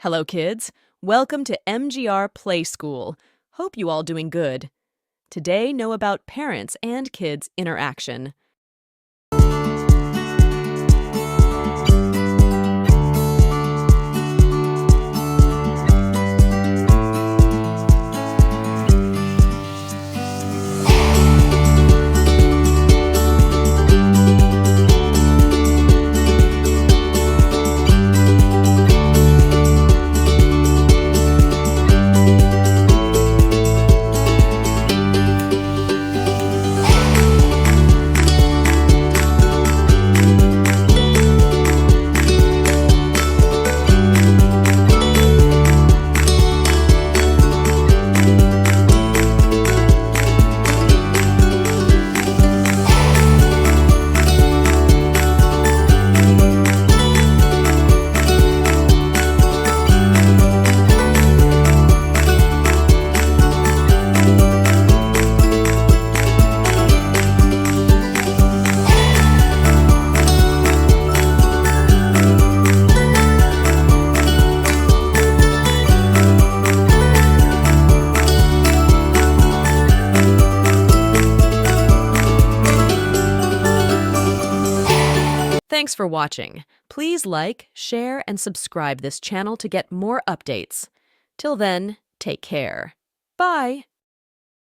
Hello, kids. Welcome to MGR Play School. Hope you all doing good. Today, know about parents and kids interaction. Thanks for watching. Please like, share, and subscribe this channel to get more updates. Till then, take care. Bye!